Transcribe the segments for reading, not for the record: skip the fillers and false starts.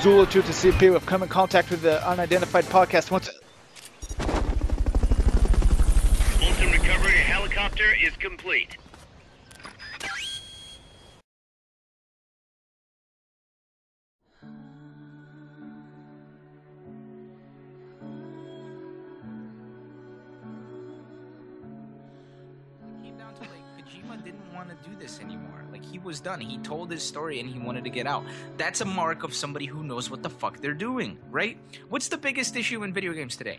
Zula to CP. We've come in contact with the unidentified podcast. Once Fulton recovery helicopter is complete. Kojima didn't want to do this anymore. Like, he was done. He told his story and he wanted to get out. That's a mark of somebody who knows what the fuck they're doing, right? What's the biggest issue in video games today?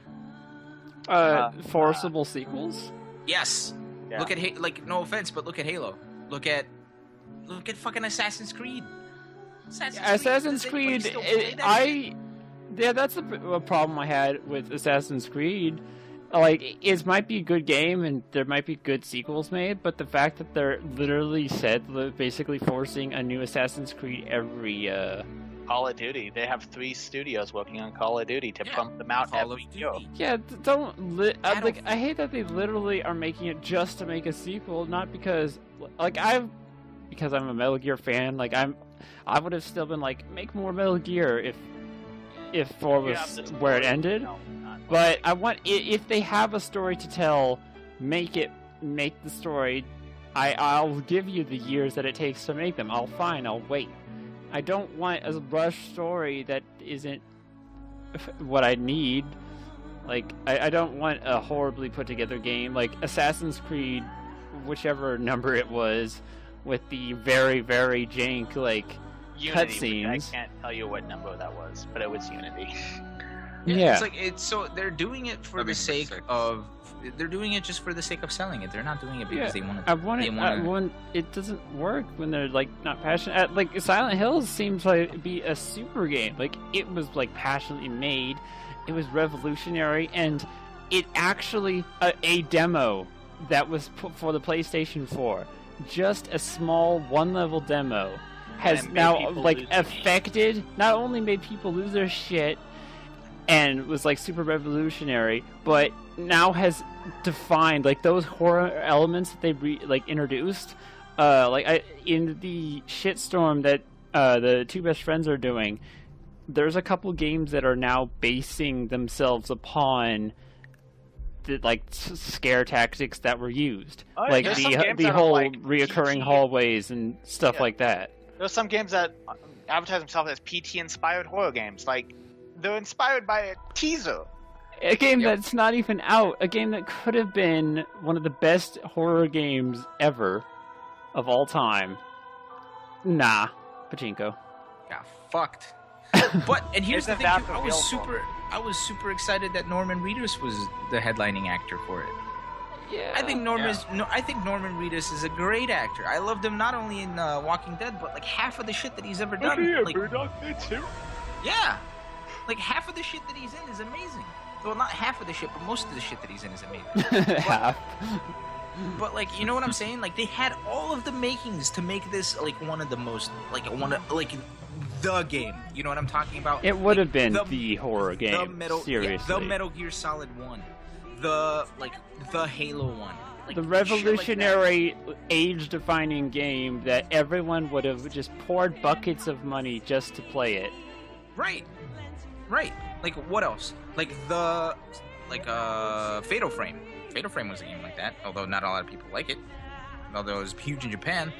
Forcible sequels? Yes. Yeah. Look at like, no offense, but look at Halo. Look at fucking Assassin's Creed. Assassin's Creed, that's a problem I had with Assassin's Creed. Like, it might be a good game and there might be good sequels made, but the fact that they're literally basically forcing a new Assassin's Creed every Call of Duty. They have 3 studios working on Call of Duty to pump them out every year. Yeah, I hate that they literally are making it just to make a sequel, not because because I'm a Metal Gear fan. Like, I would have still been like, make more Metal Gear if 4 was where it ended. No, but I want, if they have a story to tell, make the story. I'll give you the years that it takes to make them. I'll wait. I don't want a rushed story that isn't what I need. Like, I don't want a horribly put together game like Assassin's Creed, whichever number it was, with the very, very jank, like, cutscenes. I can't tell you what number that was, but it was Unity. Yeah. So they're doing it for the sake of. They're doing it just for the sake of selling it. They're not doing it because they want to. It doesn't work when they're like not passionate. Like Silent Hills seems like to be a super game. Like, it was like passionately made. It was revolutionary, and it actually a demo that was put for the PlayStation 4. Just a small 1-level demo has now like affected. Not only made people lose their shit and was like super revolutionary, but now has defined like those horror elements that they introduced. In the shitstorm that the two best friends are doing, there's a couple games that are now basing themselves upon the scare tactics that were used, the whole reoccurring hallways and stuff like that. There's some games that advertise themselves as PT-inspired horror games. Like, they're inspired by a teaser. A game that's not even out. A game that could have been one of the best horror games ever of all time. Nah, Pachinko. Got fucked. And here's the thing, I was super excited that Norman Reedus was the headlining actor for it. Yeah. I think Norman Reedus is a great actor. I loved him not only in Walking Dead, but like half of the shit that he's ever done. Yeah. Like, half of the shit that he's in is amazing. Well, not half of the shit, but most of the shit that he's in is amazing. Half. But like, you know what I'm saying? Like, they had all of the makings to make this like one of the most the game. You know what I'm talking about? It would have been the horror game. Seriously. The Metal Gear Solid 1. The Halo 1. Like, the revolutionary, age-defining game that everyone would have just poured buckets of money just to play it. Right. Like, what else? Like Fatal Frame. Fatal Frame was a game like that, although not a lot of people like it. Although it was huge in Japan.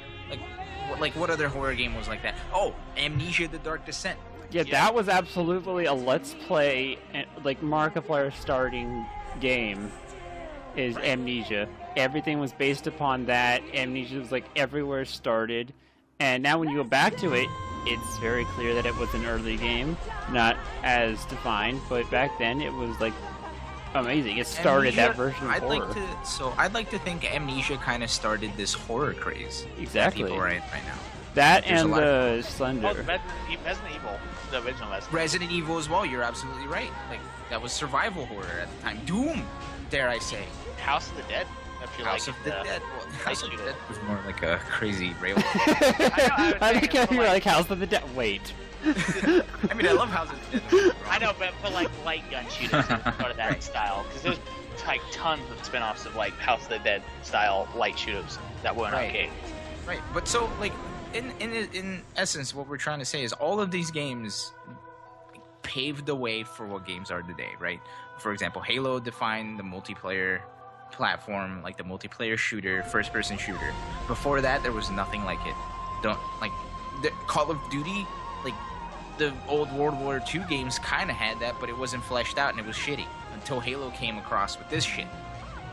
What other horror game was like that? Oh, Amnesia: The Dark Descent. Yeah, that was absolutely a Let's Play, like, Markiplier starting game is Amnesia. Everything was based upon that. Amnesia was like everywhere started. And now when you go back to it, it's very clear that it was an early game, not as defined, but back then it was like amazing. It started Amnesia, that version of horror. I'd like to think Amnesia kind of started this horror craze. Exactly. That people right now. That and the Slender. Resident Evil, the original Resident Evil as well. You're absolutely right. Like, that was survival horror at the time. Doom, dare I say? House of the Dead. House of the Dead. Well, House of the Dead was more like a crazy railroad. I think you're like House of the Dead. Wait. I mean, I love House of the Dead. I know, but like light gun shooters is part of that style, because there's like tons of spin-offs of like House of the Dead style light shooters that weren't arcade. Right, but so like in essence, what we're trying to say is all of these games paved the way for what games are today, right? For example, Halo defined the multiplayer platform, like the multiplayer shooter, first-person shooter. Before that, there was nothing like it. The Call of Duty, like the old World War II games kind of had that, but it wasn't fleshed out and it was shitty until Halo came across with this shit,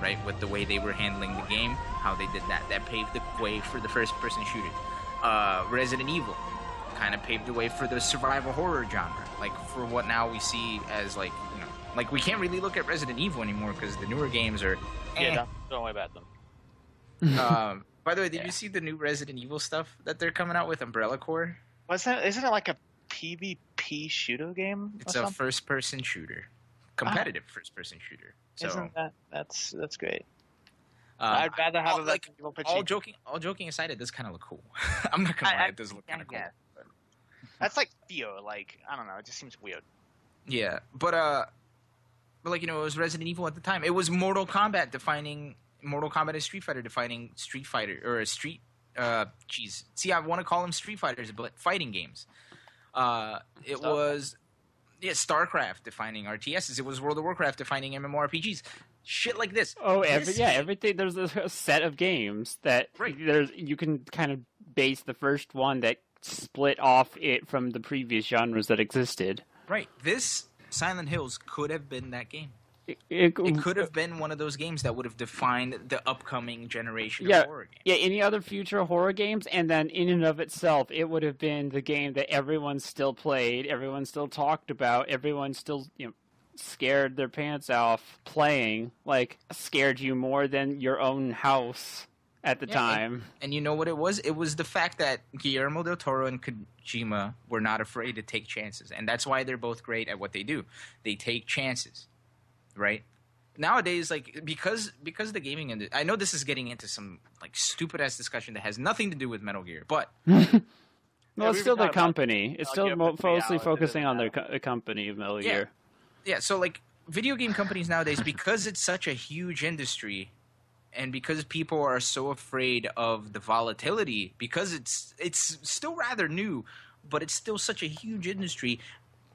right? With the way they were handling the game, how they did that. That paved the way for the first-person shooter. Resident Evil kind of paved the way for the survival horror genre, like for what now we see as like, you know, like we can't really look at Resident Evil anymore because the newer games are don't worry about them. By the way, did you see the new Resident Evil stuff that they're coming out with, Umbrella Corps? Isn't it like a PvP shooter game? It's a first-person shooter, competitive first-person shooter. So isn't that's great? I'd rather have a like all joking aside, it does kind of look cool. I'm not gonna lie, it does look kind of cool. That's like Theo. Like, I don't know, it just seems weird. Yeah, but like, you know, it was Resident Evil at the time. It was Mortal Kombat and Street Fighter defining Street Fighter or Street. See, I want to call them Street Fighters, but fighting games. It was StarCraft defining RTSs. It was World of Warcraft defining MMORPGs. Shit like this. Oh, everything. There's a set of games that you can kind of base the first one that split off it from the previous genres that existed. Right. This Silent Hills could have been that game. It could have been one of those games that would have defined the upcoming generation of horror games. Yeah, any other future horror games, and then in and of itself, it would have been the game that everyone still played, everyone still talked about, everyone still, you know, scared their pants off playing, like, scared you more than your own house at the time. And you know what it was? It was the fact that Guillermo del Toro and Kojima were not afraid to take chances, and that's why they're both great at what they do. They take chances. Right? Nowadays, like, because the gaming industry, I know this is getting into some like stupid ass discussion that has nothing to do with Metal Gear, but well, it's still their company. It's still mostly focusing on their company of Metal Gear. Yeah. So like, video game companies nowadays, because it's such a huge industry, and because people are so afraid of the volatility, because it's still rather new, but it's still such a huge industry.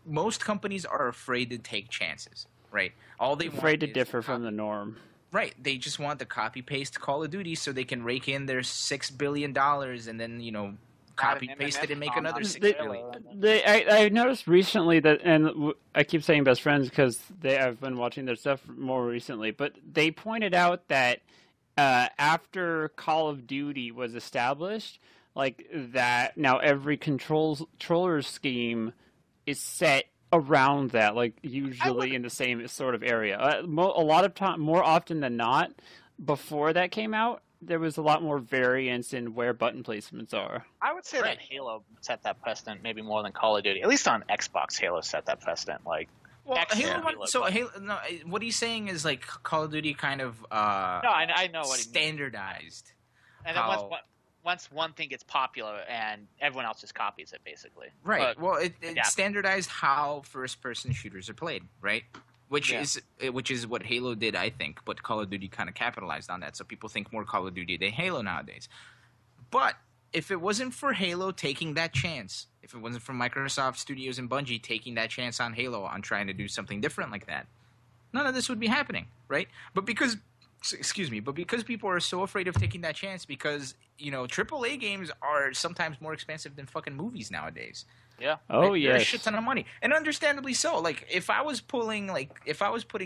Most companies are afraid to take chances. Right. All they afraid to differ from the norm. Right. They just want the copy paste Call of Duty so they can rake in their $6 billion and then, you know, copy paste it and make another $6 billion. I noticed recently that, and I keep saying best friends because I've been watching their stuff more recently, but they pointed out that after Call of Duty was established, like that now every controller scheme is set around that, like usually in the same sort of area. A lot of time, more often than not, before that came out, there was a lot more variance in where button placements are. I would say that Halo set that precedent maybe more than Call of Duty. At least on Xbox, Halo set that precedent. Like, well, Halo. No, what he's saying is like Call of Duty kind of no, I know what he standardized. And then once one thing gets popular and everyone else just copies it, basically. Right. But, well, it standardized how first-person shooters are played, right? Which is what Halo did, I think. But Call of Duty kind of capitalized on that, so people think more Call of Duty than Halo nowadays. But if it wasn't for Halo taking that chance, if it wasn't for Microsoft Studios and Bungie taking that chance on Halo on trying to do something different like that, none of this would be happening, right? But because people are so afraid of taking that chance, because, you know, AAA games are sometimes more expensive than fucking movies nowadays. Yeah. Oh, yeah. They're a shit ton of money. And understandably so. Like, if I was putting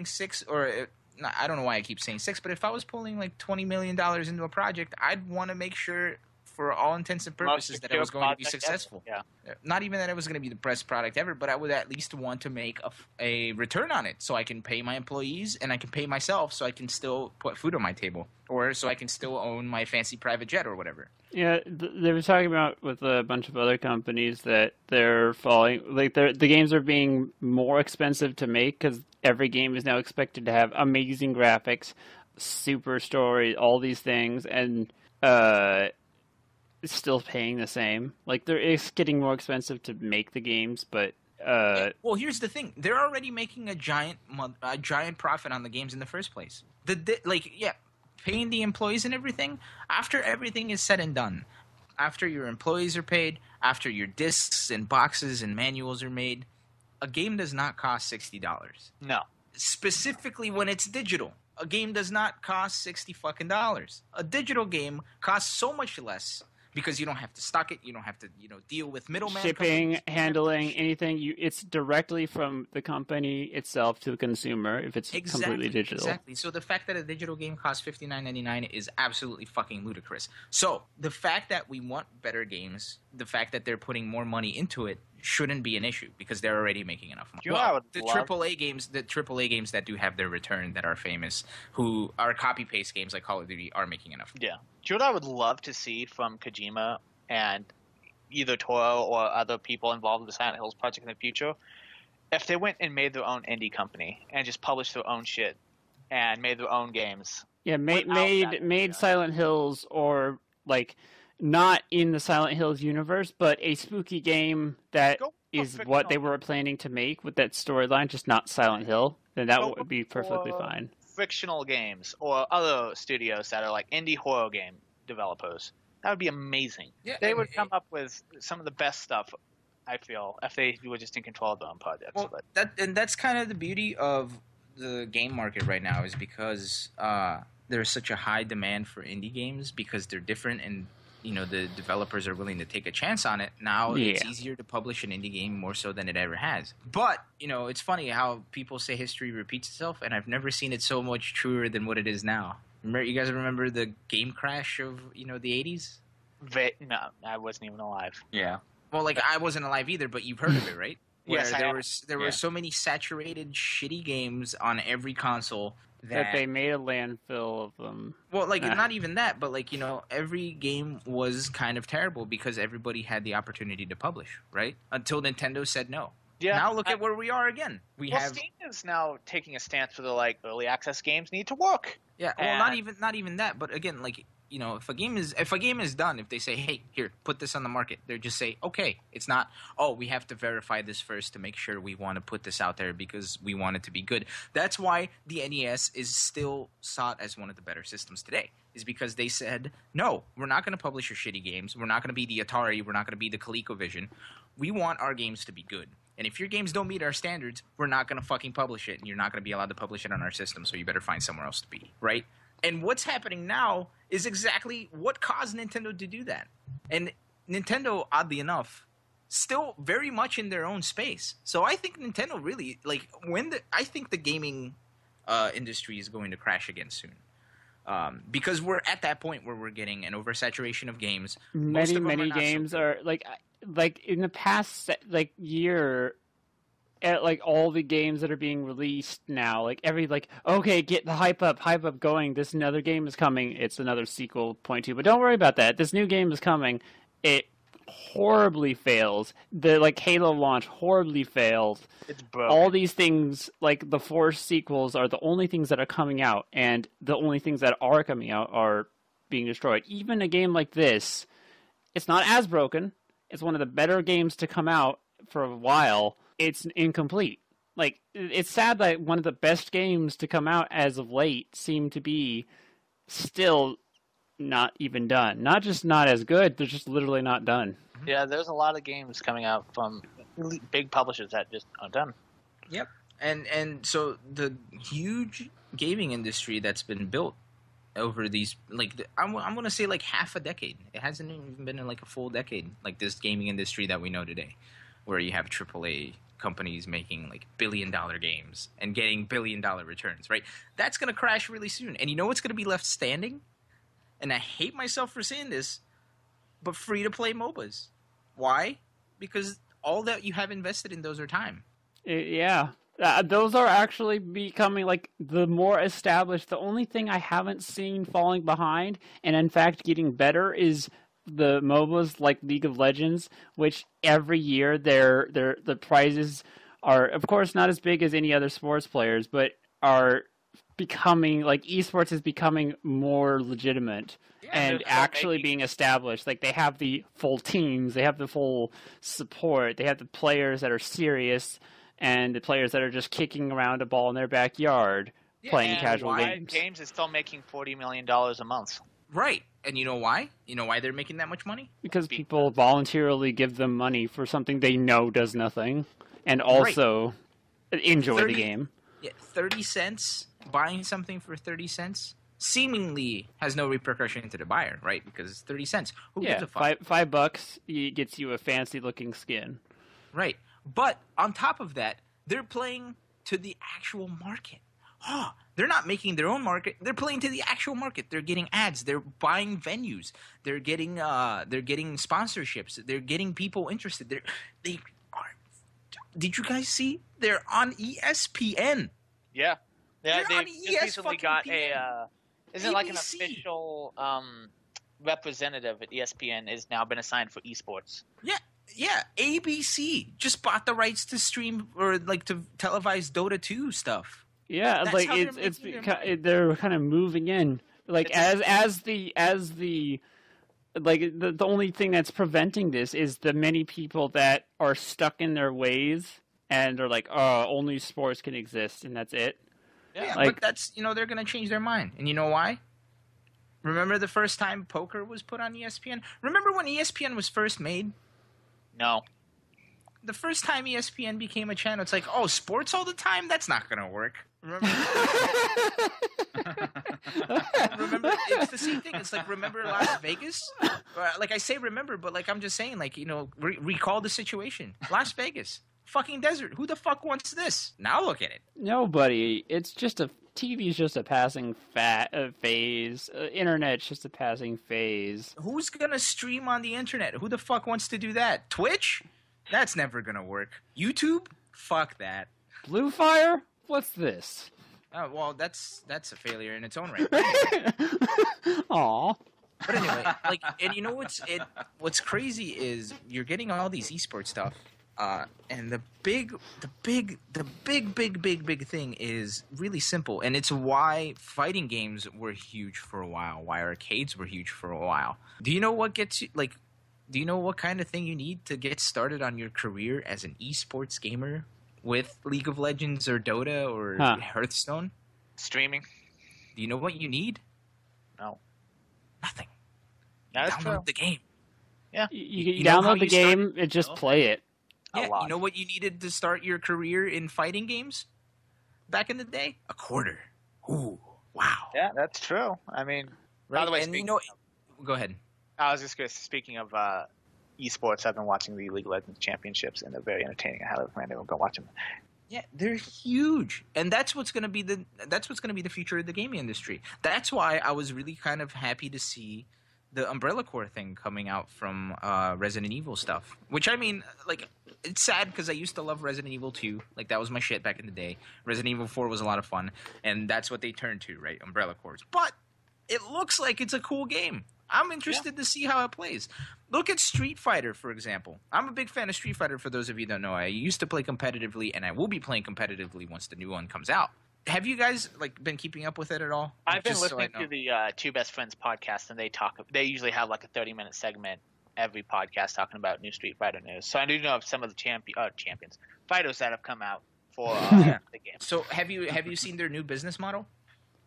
six, or I don't know why I keep saying six, but if I was pulling like $20 million into a project, I'd want to make sure, for all intents and purposes, that it was going to be successful. Yeah. Not even that it was going to be the best product ever, but I would at least want to make a return on it, so I can pay my employees and I can pay myself, so I can still put food on my table, or so I can still own my fancy private jet or whatever. Yeah, they were talking about with a bunch of other companies that they're falling, like the games are being more expensive to make because every game is now expected to have amazing graphics, super story, all these things, and it's still paying the same. Like, it's getting more expensive to make the games, but well, here's the thing: they're already making a giant profit on the games in the first place. Paying the employees and everything, after everything is said and done, after your employees are paid, after your discs and boxes and manuals are made, a game does not cost $60. No. Specifically when it's digital. A game does not cost $60 A digital game costs so much less because you don't have to stock it, you don't have to, deal with middleman Shipping, companies. handling, anything. It's directly from the company itself to the consumer if it's completely digital. Exactly. So the fact that a digital game costs $59.99 is absolutely fucking ludicrous. So the fact that we want better games, the fact that they're putting more money into it, shouldn't be an issue because they're already making enough money. You know what I would the love? AAA games that do have their return that are famous, who are copy paste games like Call of Duty, are making enough money. Yeah. Do you know what I would love to see from Kojima and either Toro or other people involved with the Silent Hills project in the future? If they went and made their own indie company and just published their own shit and made their own games. Yeah, made Silent Hills, or like not in the Silent Hills universe, but a spooky game that is what they were planning to make with that storyline, just not Silent Hill, then that would be perfectly fine. Fictional games or other studios that are like indie horror game developers. That would be amazing. Yeah, they would come up with some of the best stuff, I feel, if they were just in control of their own projects. Well, that's kind of the beauty of the game market right now, is because there's such a high demand for indie games because they're different and the developers are willing to take a chance on it. Now it's easier to publish an indie game more so than it ever has. But, it's funny how people say history repeats itself, and I've never seen it so much truer than what it is now. You guys remember the game crash of, the 80s? No, I wasn't even alive. Yeah. Well, I wasn't alive either, but you've heard of it, right? Yes, there were so many saturated, shitty games on every console that they made a landfill of them. Well, not even that, but every game was kind of terrible because everybody had the opportunity to publish, right? Until Nintendo said no. Yeah. Now look at where we are again. Steam is now taking a stance for the early access games need to work. Yeah. Well, not even that, but again, if a game is done, if they say, hey, here, put this on the market, they just say, okay. It's not, oh, we have to verify this first to make sure we want to put this out there because we want it to be good. That's why the NES is still sought as one of the better systems today, is because they said, no, we're not going to publish your shitty games. We're not going to be the Atari. We're not going to be the ColecoVision. We want our games to be good. And if your games don't meet our standards, we're not going to fucking publish it, and you're not going to be allowed to publish it on our system, so you better find somewhere else to be, right? And what's happening now is exactly what caused Nintendo to do that. And Nintendo, oddly enough, still very much in their own space. So I think Nintendo really, I think the gaming industry is going to crash again soon. Because we're at that point where we're getting an oversaturation of games. Many games are, like in the past, year, all the games that are being released now, okay, get the hype up going, this another game is coming, it's another sequel, point two, but don't worry about that, this new game is coming, it horribly fails, the Halo launch horribly failed, it's broken. All these things, the 4 sequels are the only things that are coming out, and the only things that are coming out are being destroyed. Even a game like this, it's not as broken, it's one of the better games to come out for a while, it's incomplete. It's sad that one of the best games to come out as of late seem to be still not even done. Not just not as good, they're just literally not done. Yeah, there's a lot of games coming out from big publishers that just aren't done. Yep. And so the huge gaming industry that's been built over these, I'm going to say half a decade. It hasn't even been in a full decade, this gaming industry that we know today, where you have AAA companies making billion-dollar games and getting billion-dollar returns, right? That's going to crash really soon. And you know what's going to be left standing? And I hate myself for saying this, but free-to-play MOBAs. Why? Because all that you have invested in those are time. Yeah. Those are actually becoming the more established. The only thing I haven't seen falling behind, and in fact getting better, is the MOBAs like League of Legends, which every year the prizes are, of course, not as big as any other sports players, but are becoming esports is becoming more legitimate and actually being established. They have the full teams, they have the full support, they have the players that are serious and the players that are just kicking around a ball in their backyard playing casual games. Games is still making $40 million a month. Right. And you know why? You know why they're making that much money? Because people voluntarily give them money for something they know does nothing. and also enjoy 30 the game. Yeah, 30 cents, buying something for 30 cents seemingly has no repercussion to the buyer, right? Because it's 30 cents. Who gives Yeah, a fuck? $5 gets you a fancy looking skin. Right. But on top of that, they're playing to the actual market. Oh, they're not making their own market. They're playing to the actual market. They're getting ads. They're buying venues. They're getting sponsorships. They're getting people interested. They are. Did you guys see? They're on ESPN. Yeah. Yeah, They're on they just recently got ESPN. isn't it like an ABC. official representative at ESPN has now been assigned for esports. Yeah, ABC just bought the rights to stream or like to televise Dota 2 stuff. Yeah, That's like how they're kind of moving in. Like the only thing that's preventing this is the many people that are stuck in their ways and are like, oh, only sports can exist and that's it. Yeah, Like- but that's they're gonna change their mind, and you know why? Remember the first time poker was put on ESPN? Remember when ESPN was first made? No. The first time ESPN became a channel, it's like, oh, sports all the time? That's not gonna work. Remember? Remember? It's the same thing. It's like, remember Las Vegas? Like I say, remember, but like I'm just saying, like recall the situation. Las Vegas, fucking desert. Who the fuck wants this? Now look at it. Nobody. It's just TV's just a passing phase. Internet's just a passing phase. Who's gonna stream on the internet? Who the fuck wants to do that? Twitch? That's never gonna work. YouTube? Fuck that. Blue Fire? What's this? Oh, well, that's a failure in its own right. Aw. But anyway, like, and you know what's crazy is you're getting all these esports stuff, and the big thing is really simple, and it's why fighting games were huge for a while, why arcades were huge for a while. Do you know what gets you like? Do you know what kind of thing you need to get started on your career as an esports gamer with League of Legends or Dota or Hearthstone? Streaming? Do you know what you need? No. Nothing. That's Download true. the game. Yeah. You know how download the you start- game and just play it. A Yeah, lot. you know what you needed to start your career in fighting games back in the day? A quarter. Ooh, wow. Yeah, that's true. I mean, by the way, and speaking go ahead. I was just going to speaking of esports, I've been watching the League of Legends championships, and they're very entertaining. I highly recommend everyone go watch them. Yeah, they're huge, and that's what's gonna be the future of the gaming industry. That's why I was really kind of happy to see the Umbrella Corps thing coming out from Resident Evil stuff. Which I mean, like, it's sad because I used to love Resident Evil 2. Like, that was my shit back in the day. Resident Evil 4 was a lot of fun, and that's what they turned to, right? Umbrella Corps. But it looks like it's a cool game. I'm interested to see how it plays. Look at Street Fighter, for example. I'm a big fan of Street Fighter, for those of you who don't know. I used to play competitively, and I will be playing competitively once the new one comes out. Have you guys been keeping up with it at all? I've been Just so I listening know. to the Two Best Friends podcast, and they usually have like a 30-minute segment every podcast talking about new Street Fighter news. So I do know of some of the champions, fighters that have come out for the game. So have you seen their new business model?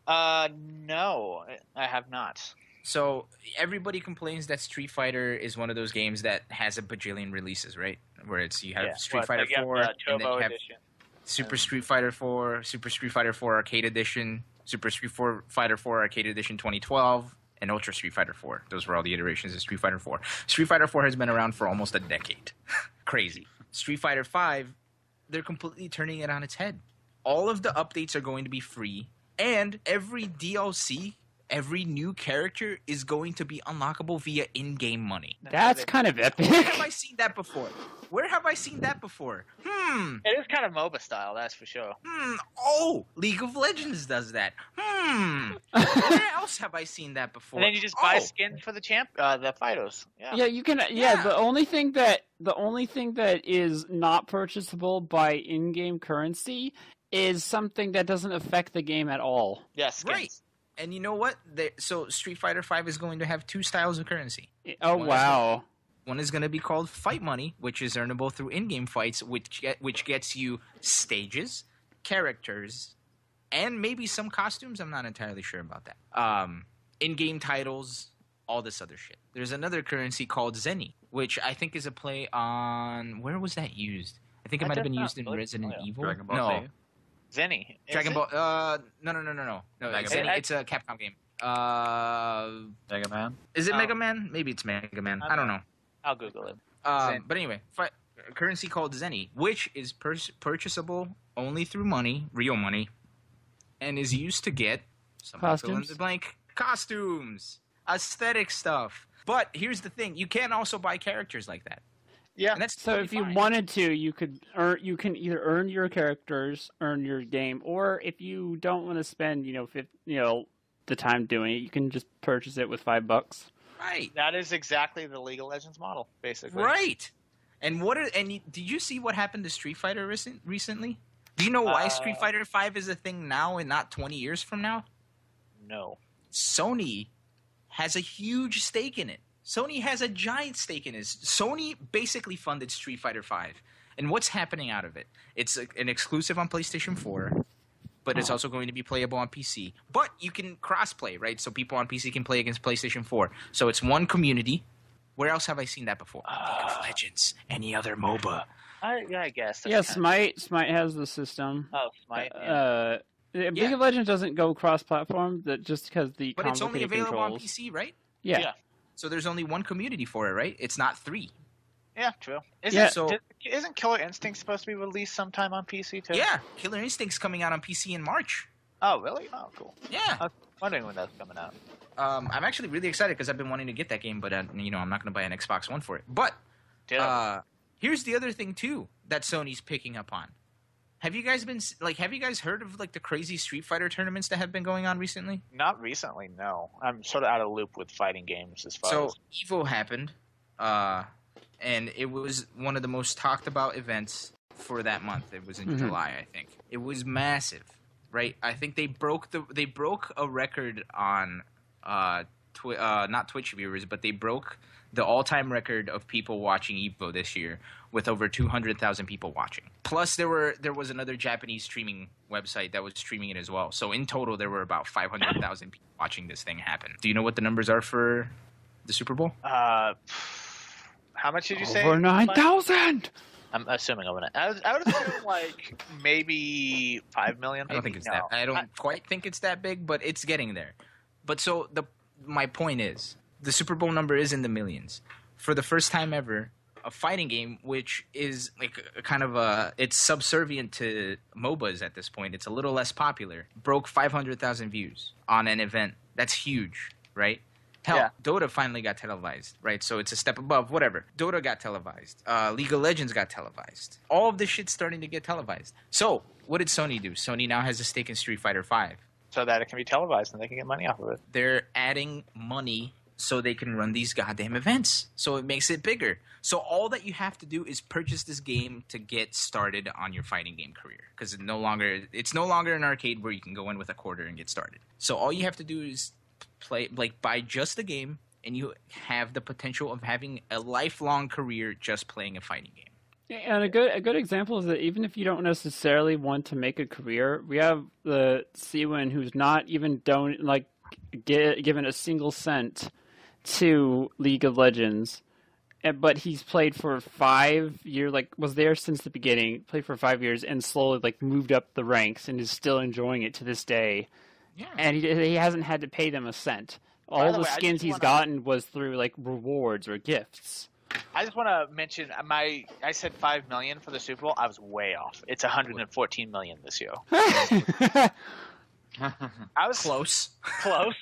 No, I have not. So everybody complains that Street Fighter is one of those games that has a bajillion releases, right? Where you have Street Fighter 4, and then Turbo you have Edition. Super Street Fighter 4, Super Street Fighter 4 Arcade Edition, Super Street Fighter 4 Arcade Edition 2012, and Ultra Street Fighter 4. Those were all the iterations of Street Fighter 4. Street Fighter 4 has been around for almost a decade. Crazy. Street Fighter 5, they're completely turning it on its head. All of the updates are going to be free, and every DLC, every new character is going to be unlockable via in-game money. That's kind of epic. Where have I seen that before? It is kind of MOBA style, that's for sure. Oh, League of Legends does that. Where else have I seen that before? And then you just buy skins for the fighters. Yeah. Yeah, you can. Yeah, the only thing that is not purchasable by in-game currency is something that doesn't affect the game at all. Yeah, skins. Right. And you know what? So Street Fighter V is going to have two styles of currency. Oh, wow. One is going to be called Fight Money, which is earnable through in-game fights, which gets you stages, characters, and maybe some costumes. I'm not entirely sure about that. In-game titles, all this other shit. There's another currency called Zenny, which I think is a play on... Where was that used? I think it That might have does been sound used in really Resident familiar. Evil. Dragon Ball no, Z. Zenny. Is Dragon it? Ball. No. Mega Zenny, Man? it's a Capcom game. Mega Man. Is it Oh. Mega Man? Maybe it's Mega Man. I don't know. I'll Google it. Zen. But anyway, currency called Zenny, which is purchasable only through money, real money, and is used to get somebody fill in Costumes? the blank costumes, aesthetic stuff. But here's the thing: you can also buy characters like that. Yeah. And that's So totally if you fine. wanted to, you could earn. You can either earn your characters, earn your game, or if you don't want to spend, the time doing it, you can just purchase it with $5. Right, That is exactly the League of Legends model, basically. right. And did you see what happened to Street Fighter recently? Do you know why Street Fighter 5 is a thing now and not 20 years from now? No. Sony has a huge stake in it. Sony has a giant stake in it. Sony basically funded Street Fighter 5. And what's happening out of it? It's an exclusive on PlayStation 4, but it's also going to be playable on PC. But you can cross-play, right? So people on PC can play against PlayStation 4. So it's one community. Where else have I seen that before? League of Legends. Any other MOBA. I guess. That's Yeah, kinda- Smite has the system. Oh, Smite. Yeah. League of Legends doesn't go cross-platform, that just because the But it's only complicated available on controls. PC, right? Yeah. Yeah. So there's only one community for it, right? It's not 3. Yeah, true. Yeah. Isn't Killer Instinct supposed to be released sometime on PC too? Yeah, Killer Instinct's coming out on PC in March. Oh, really? Oh, cool. Yeah. I was wondering when that's coming out. I'm actually really excited because I've been wanting to get that game, but I'm not going to buy an Xbox One for it. But here's the other thing too that Sony's picking up on. Have you guys heard of like the crazy Street Fighter tournaments that have been going on recently? Not recently, no. I'm sort of out of loop with fighting games as far So as. Evo happened, and it was one of the most talked about events for that month. It was in July, I think. It was massive, right? I think they broke a record on not Twitch viewers, but they broke the all-time record of people watching Evo this year with over 200,000 people watching. Plus, there was another Japanese streaming website that was streaming it as well. So in total, there were about 500,000 people watching this thing happen. Do you know what the numbers are for the Super Bowl? How much did you say? Over 9,000! I'm assuming over 9. I would assume like maybe 5 million. I don't think it's that. I don't quite think it's that big, but it's getting there. But so my point is, the Super Bowl number is in the millions. For the first time ever, a fighting game, which is like it's subservient to MOBAs at this point. It's a little less popular. Broke 500,000 views on an event. That's huge, right? Hell, Yeah. Dota finally got televised, right? So it's a step above, whatever. Dota got televised. League of Legends got televised. All of this shit's starting to get televised. So what did Sony do? Sony now has a stake in Street Fighter 5. So that it can be televised and they can get money off of it. They're adding money so they can run these goddamn events. So it makes it bigger. So all that you have to do is purchase this game to get started on your fighting game career. Because it's no longer an arcade where you can go in with a quarter and get started. So all you have to do is buy just the game, and you have the potential of having a lifelong career just playing a fighting game. And a good example is that even if you don't necessarily want to make a career, we have the Siwin who's not even given a single cent to League of Legends, but he's played for 5 years, was there since the beginning, played for 5 years, and slowly moved up the ranks and is still enjoying it to this day. Yeah. And he hasn't had to pay them a cent. All the way, I skins just he's wanna- gotten was through rewards or gifts. I just want to mention I said 5 million for the Super Bowl. I was way off. It's 114 million this year. I was Close. close.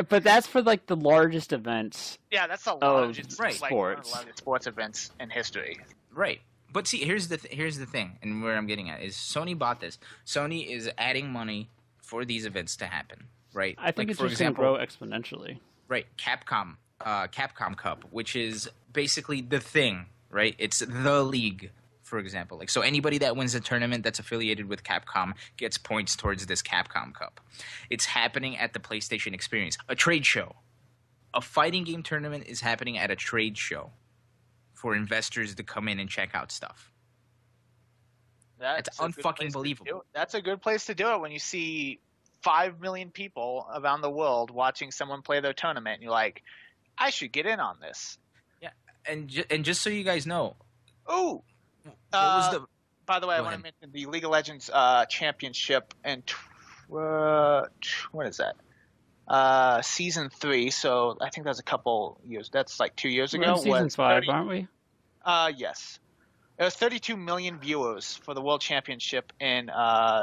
But that's for the largest events. Yeah, that's the largest right. one of the sports. largest sports events in history. Right. But see, here's the thing, and where I'm getting at is Sony bought this. Sony is adding money for these events to happen, right? I think it's for just going to example, grow exponentially. right, Capcom Cup, which is basically the thing, right? It's the league, for example. So anybody that wins a tournament that's affiliated with Capcom gets points towards this Capcom Cup. It's happening at the PlayStation Experience, a trade show. A fighting game tournament is happening at a trade show for investors to come in and check out stuff. It's a good unfucking place to believable. do it. That's a good place to do it when you see 5 million people around the world watching someone play their tournament, and you're like, I should get in on this. Yeah, and just so you guys know, Ooh, What was the? By the way, I Go want to ahead. mention the League of Legends championship and what is that? Season 3. So I think that was a couple years. That's like 2 years We're ago. in season was 5, 30 aren't we? Yes. It was 32 million viewers for the World Championship in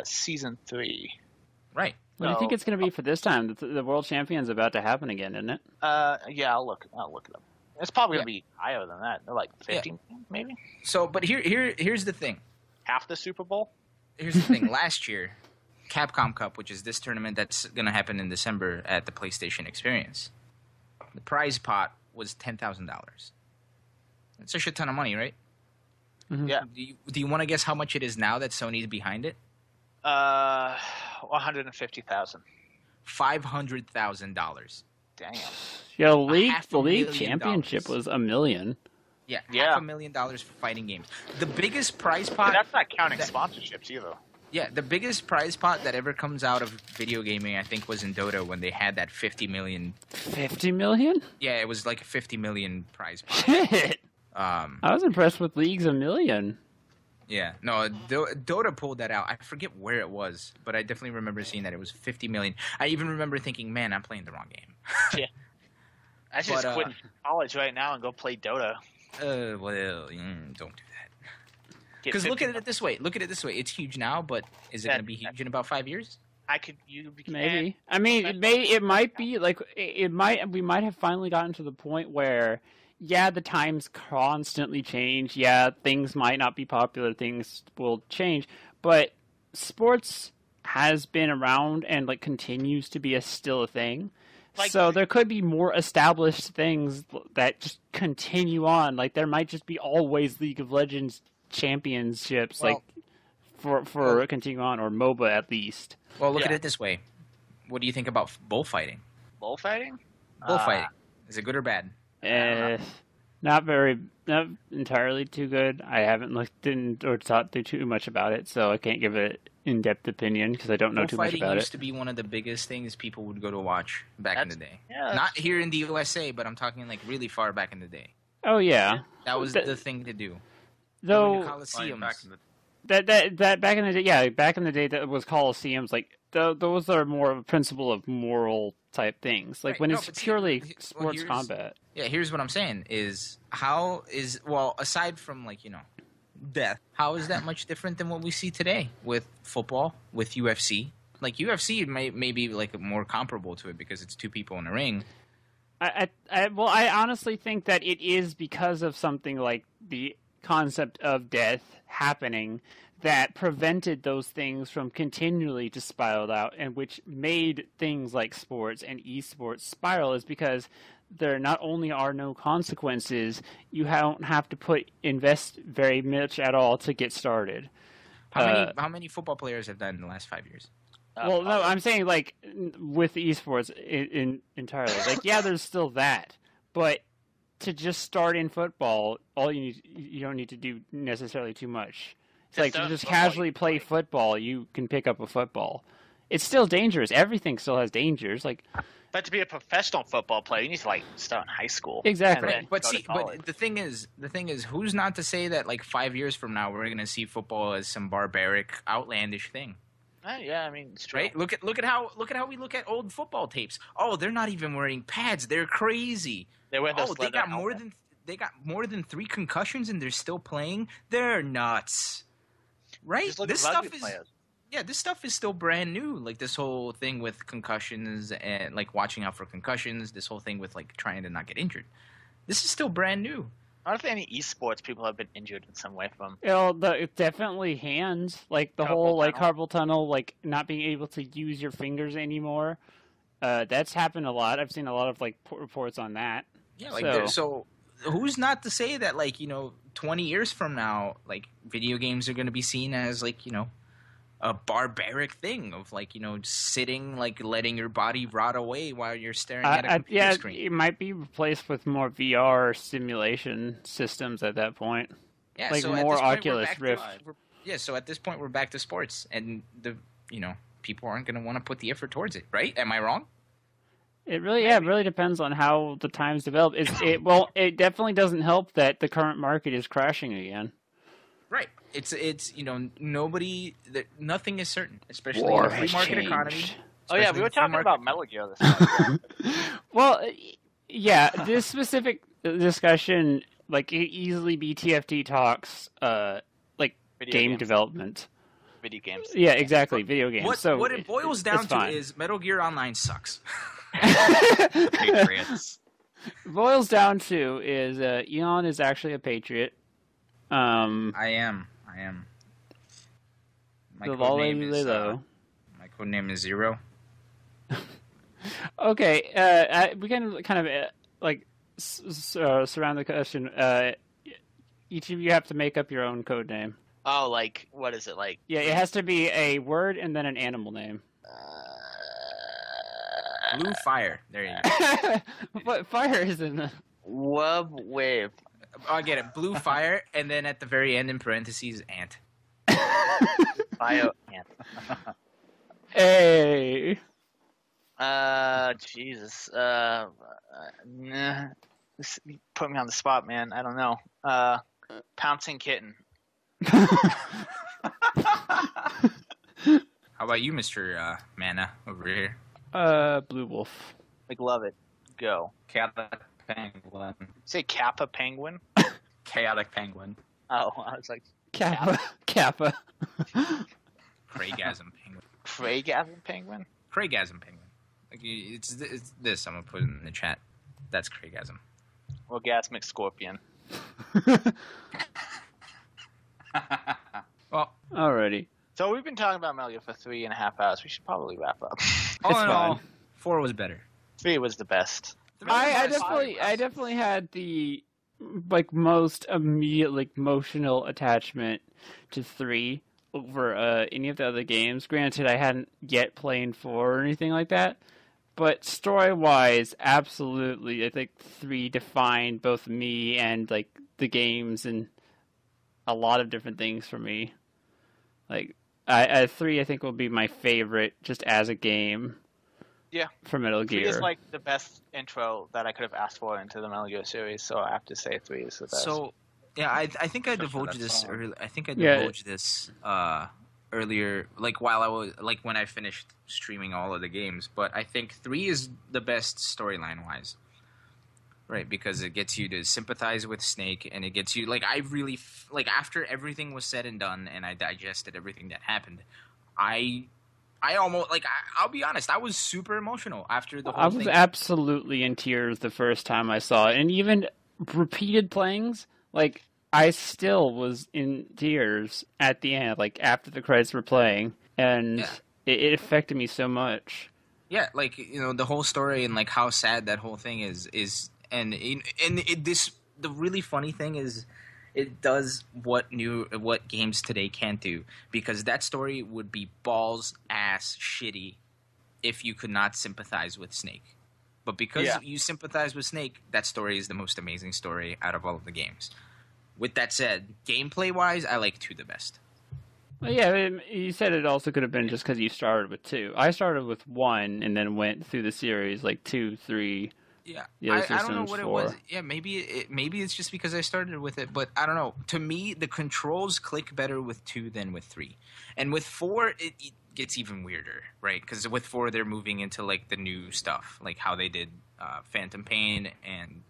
Season 3. Right. What do you think So, it's going to be for this time? The World Champion's about to happen again, isn't it? yeah, I'll look it up. It's probably going to be higher than that. They're like 50, maybe? So, but here's the thing. Half the Super Bowl? Here's the thing. Last year, Capcom Cup, which is this tournament that's going to happen in December at the PlayStation Experience, the prize pot was $10,000. That's a shit ton of money, right? Yeah. Do you want to guess how much it is now that Sony's behind it? 150,000. $500,000. Damn. Yeah, the league $500,000. championship was $1 million. Yeah, Yeah. $500,000 for fighting games. The biggest prize pot. And that's not counting that- sponsorships either. Yeah, the biggest prize pot that ever comes out of video gaming, I think, was in Dota when they had that 50 million. 50 million? Yeah, it was like a 50 million prize pot. Shit. I was impressed with League's $1 million. Yeah, no, Dota pulled that out. I forget where it was, but I definitely remember seeing that it was 50 million. I even remember thinking, man, I'm playing the wrong game. Yeah. I should just But, quit college right now and go play Dota. Well, don't do that. Get Because look 50 at it this way. It's huge now, but is it Yeah. going to be huge in about 5 years? Maybe. I mean, it might be like we might have finally gotten to the point where, yeah, the times constantly change. Yeah, things might not be popular. Things will change, but sports has been around and like continues to be still a thing. Like- So there could be more established things that just continue on. Like there might just be always League of Legends championships, Well- for continuing on, or MOBA at least. Well, look at Yeah. it this way. What do you think about bullfighting? Bullfighting? Bullfighting. Is it good or bad? Not entirely too good. I haven't looked in or thought too much about it, so I can't give an in-depth opinion because I don't know too much Bullfighting about used it. to be one of the biggest things people would go to watch back in the day. Yeah, Not here in the USA, but I'm talking like really far back in the day. Oh yeah, That was That- the thing to do. though Coliseums. Back in the that back in the day, yeah, back in the day that was Coliseums. Like those are more of a principle of moral type things. Like Right, when no, it's but see, purely well, sports here's- combat. Yeah, here's what I'm saying is aside from like, death, how is that much different than what we see today with football, with UFC? Like UFC may be like more comparable to it because it's two people in a ring. I honestly think that it is because of something like the concept of death happening that prevented those things from continually to spiral out, and which made things like sports and esports spiral, is because there not only are no consequences, you don't have to invest very much at all to get started. How many football players have done in the last 5 years? Well, no, I'm saying like with esports entirely. Like, yeah, there's still that, but to just start in football, you don't need to do necessarily too much. It's like to just casually play football, you can pick up a football. It's still dangerous. Everything still has dangers. Like, But to be a professional football player, you need to like start in high school. Exactly. and then But go to see, college. but the thing is, who's not to say that like 5 years from now we're gonna see football as some barbaric, outlandish thing, Yeah, I mean, it's true. right? Look at how we look at old football tapes. Oh, they're not even wearing pads. They're crazy. They wear those They leather got helmets. more than 3 concussions and they're still playing. They're nuts, right? Just look This at rugby stuff is. players. Yeah, this stuff is still brand new. Like this whole thing with concussions and like watching out for concussions. This whole thing with like trying to not get injured. This is still brand new. I don't think any esports people have been injured in some way from. it's definitely hands. Like the Carpal whole like tunnel. carpal tunnel, like not being able to use your fingers anymore. That's happened a lot. I've seen a lot of like reports on that. Yeah, like So- so who's not to say that like 20 years from now like video games are going to be seen as like a barbaric thing of like sitting like letting your body rot away while you're staring at a computer screen. It might be replaced with more VR simulation systems at that point. Yeah, like so at more this point, we're Oculus back to- Rift. Yeah, so at this point we're back to sports and the people aren't going to want to put the effort towards it, right? Am I wrong? It really depends on how the times develop. It definitely doesn't help that the current market is crashing again. Right. It's nobody that nothing is certain, especially War in a free has market changed. economy. Oh yeah, especially we were in free talking market- about Metal Gear this time. Well, yeah, this specific discussion like it easily be TFT talks, like Video game games. development. Video games. Yeah, exactly, video games. What it boils down it's to fine. is Metal Gear Online sucks. Patriots. Boils down to is Ilan is actually a patriot. I am. My The code name is Lolly-Lilo. my code name is Zero. Okay, we can kind of like surround the question. Each of you have to make up your own code name. Oh, like what is it like? Yeah, it has to be a word and then an animal name. Blue Fire. There you go. But fire is in the... Wub wave. Oh, I get it. Blue Fire, and then at the very end in parentheses, ant. Bio ant. Hey. Jesus. This, you put me on the spot, man. I don't know. Pouncing kitten. How about you, Mr. Mana, over here? Blue wolf. Like, love it. Go. Chaotic penguin. Say Kappa penguin. Chaotic penguin. Oh, I was like Kappa. Kappa. Craigasm Penguin. Craigasm penguin. Craigasm Penguin. Like, it's this. I'm gonna put it in the chat. That's Craigasm. Orgasmic scorpion. Well, Alrighty. So we've been talking about Metal Gear for 3.5 hours. We should probably wrap up. all in fine. all, 4 was better. 3 was the best. I definitely had the like most immediate like emotional attachment to 3 over any of the other games. Granted, I hadn't yet played 4 or anything like that, but story-wise, absolutely, I think 3 defined both me and like the games and a lot of different things for me. Like, 3 I think will be my favorite just as a game. Yeah. For Metal 3 Gear. is like the best intro that I could have asked for into the Metal Gear series, so I have to say 3 is the best. So, yeah, I think I Especially divulged that this. song. I think I Yeah. divulged this earlier, like while I was when I finished streaming all of the games. But I think 3 is the best storyline wise, right? Because it gets you to sympathize with Snake, and it gets you like I really like after everything was said and done, and I digested everything that happened. I almost like I'll be honest, I was super emotional after the whole I was thing. absolutely in tears the first time I saw it, and even repeated playings, like I still was in tears at the end, like after the credits were playing, and Yeah. it affected me so much. Yeah, like the whole story and like how sad that whole thing is the really funny thing is it does what games today can't do, because that story would be balls ass shitty if you could not sympathize with Snake. But because you sympathize with Snake, that story is the most amazing story out of all of the games. With that said, gameplay wise, I like 2 the best. Well, yeah, you said it also could have been just because you started with 2. I started with 1 and then went through the series like 2, 3. Yeah, Yeah, I don't know Systems what 4. it was. Yeah, maybe it's just because I started with it, but I don't know. To me, the controls click better with 2 than with 3, and with 4 it gets even weirder, right? Because with 4 they're moving into like the new stuff, like how they did Phantom Pain and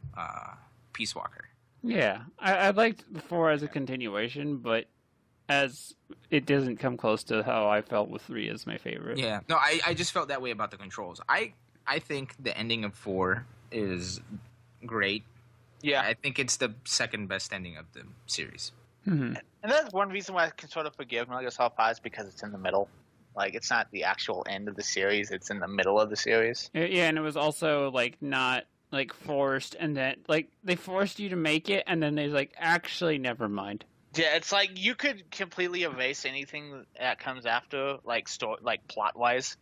Peace Walker. Yeah, I liked 4 as a continuation, but as it doesn't come close to how I felt with 3 as my favorite. Yeah, no, I just felt that way about the controls. I think the ending of 4 is great. Yeah. I think it's the second best ending of the series. Mm-hmm. And that's one reason why I can sort of forgive Metal Gear Solid 5 is because it's in the middle. Like, it's not the actual end of the series, it's in the middle of the series. Yeah, and it was also like not like forced, and then like they forced you to make it, and then they're like, actually, never mind. Yeah, it's like you could completely erase anything that comes after, like plot-wise,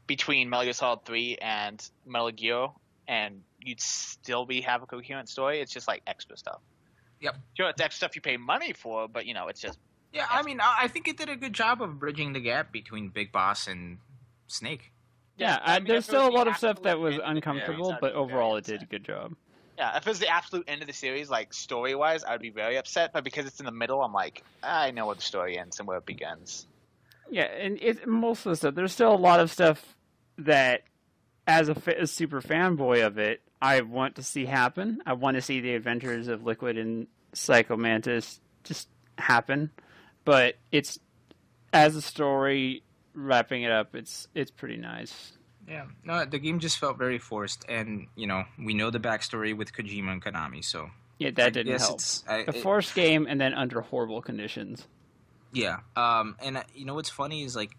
between Metal Gear Solid 3 and Metal Gear, and you'd still have a coherent story. It's just like extra stuff. Yep. Sure, it's extra stuff you pay money for, but it's just Yeah, I mean, I think it did a good job of bridging the gap between Big Boss and Snake. Yeah, I mean, there's if it was still a the lot of stuff that absolute was end of the uncomfortable, series, but I'd be very overall it did upset. a good job. Yeah, if it was the absolute end of the series, like story-wise, I would be very upset. But because it's in the middle, I'm like, I know where the story ends and where it begins. Yeah, and most of the stuff. There's still a lot of stuff that, as a super fanboy of it, I want to see happen. I want to see the adventures of Liquid and Psycho Mantis just happen. But it's, as a story, wrapping it up, it's pretty nice. Yeah, no, the game just felt very forced, and we know the backstory with Kojima and Konami, so Yeah, that didn't help. A forced game and then under horrible conditions. Yeah, and what's funny is like,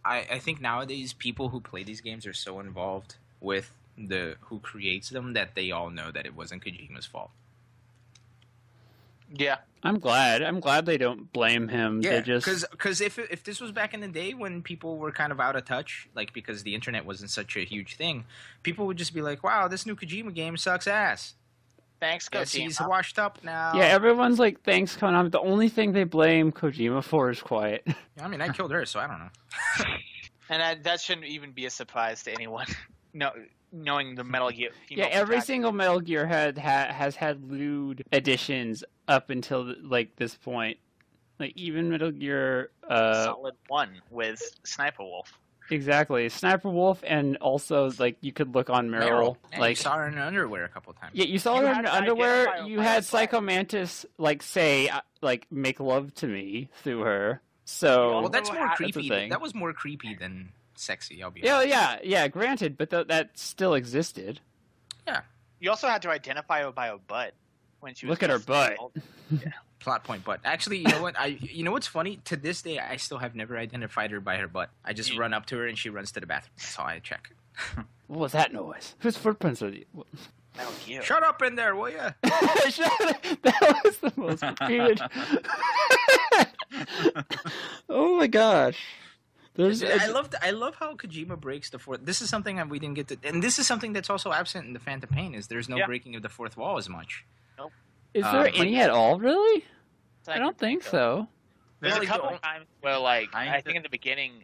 I think nowadays people who play these games are so involved with who creates them that they all know that it wasn't Kojima's fault. Yeah. I'm glad they don't blame him. Yeah, they just because if this was back in the day when people were kind of out of touch, like because the internet wasn't such a huge thing, people would just be like, "Wow, this new Kojima game sucks ass." Thanks, Guess Kojima. he's washed up now. yeah, everyone's like, thanks, Konami. The only thing they blame Kojima for is quiet. I mean, I killed her, so I don't know. And that shouldn't even be a surprise to anyone. No, knowing the Metal Gear. Yeah, every single Metal Gear has had lewd additions up until like this point. Like even Metal Gear Solid 1 with Sniper Wolf. Exactly, Sniper Wolf, and also like you could look on Meryl. And Like you saw her in underwear a couple times. yeah, you saw her in underwear. You had Psycho Mantis like say like make love to me through her. So Well, that's more a creepy. thing. That was more creepy than sexy. I'll be Yeah, honest. yeah. Granted, but that still existed. You also had to identify her by her butt when she was. Look at her butt. Plot point, butt. Actually, you know what? You know what's funny? To this day, I still have never identified her by her butt. I just run up to her and she runs to the bathroom. That's how I check. What was that noise? Whose footprints are these? Metal Gear. Shut up in there, will you? That was the most weird. Oh my gosh. I love how Kojima breaks the fourth. This is something that we didn't get to, and this is something that's also absent in the Phantom Pain. Is there's no breaking of the fourth wall as much. Is there any at all? Really? I don't think so. There's Well, a couple of times where, like, I I think in the beginning,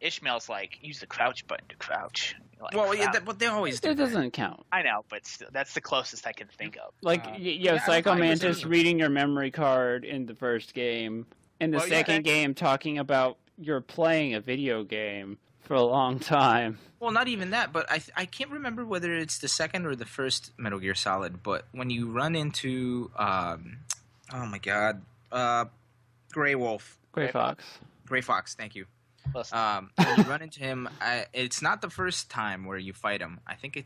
Ishmael's like, use the crouch button to crouch. Like, Well, yeah, crouch. but they always do. It doesn't count. I know, but still, that's the closest I can think of. Like, yeah, Psycho I was Mantis thinking- reading your memory card in the first game. In the second game, talking about you're playing a video game for a long time. Well, not even that, but I can't remember whether it's the second or the first Metal Gear Solid. But when you run into oh my god, Grey Wolf, Gray Fox. Gray Fox, thank you. Listen. When you run into him, it's not the first time where you fight him. I think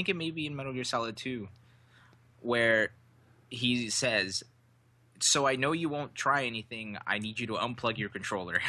it may be in Metal Gear Solid 2, where he says, "So I know you won't try anything. I need you to unplug your controller."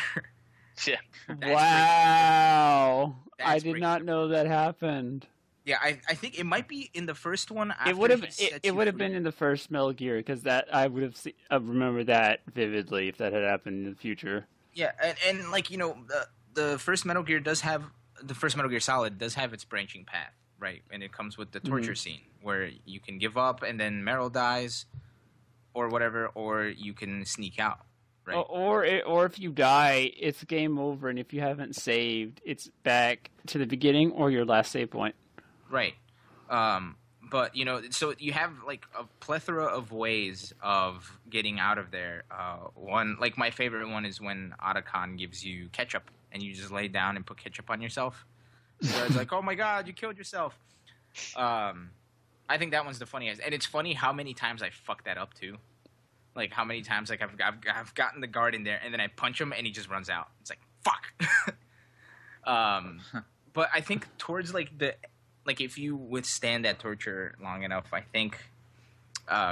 Yeah. Wow. That's I did breaking not the know that happened. Yeah, I think it might be in the first one. After It would have he sets it you would have free. been in the first Metal Gear because that I would have remembered that vividly if that had happened in the future. Yeah, and like the first Metal Gear Solid does have its branching path, right? And it comes with the torture scene where you can give up and then Meryl dies, or whatever, or you can sneak out, right? Or if you die, it's game over, and if you haven't saved, it's back to the beginning or your last save point. Right. But so you have like a plethora of ways of getting out of there. One, like my favorite one, is when Otacon gives you ketchup and you just lay down and put ketchup on yourself. So it's like, oh my god, you killed yourself. I think that one's the funniest, and it's funny how many times I fuck that up too. Like how many times like I've gotten the guard in there and then I punch him and he just runs out. It's like fuck. But I think towards like if you withstand that torture long enough, I think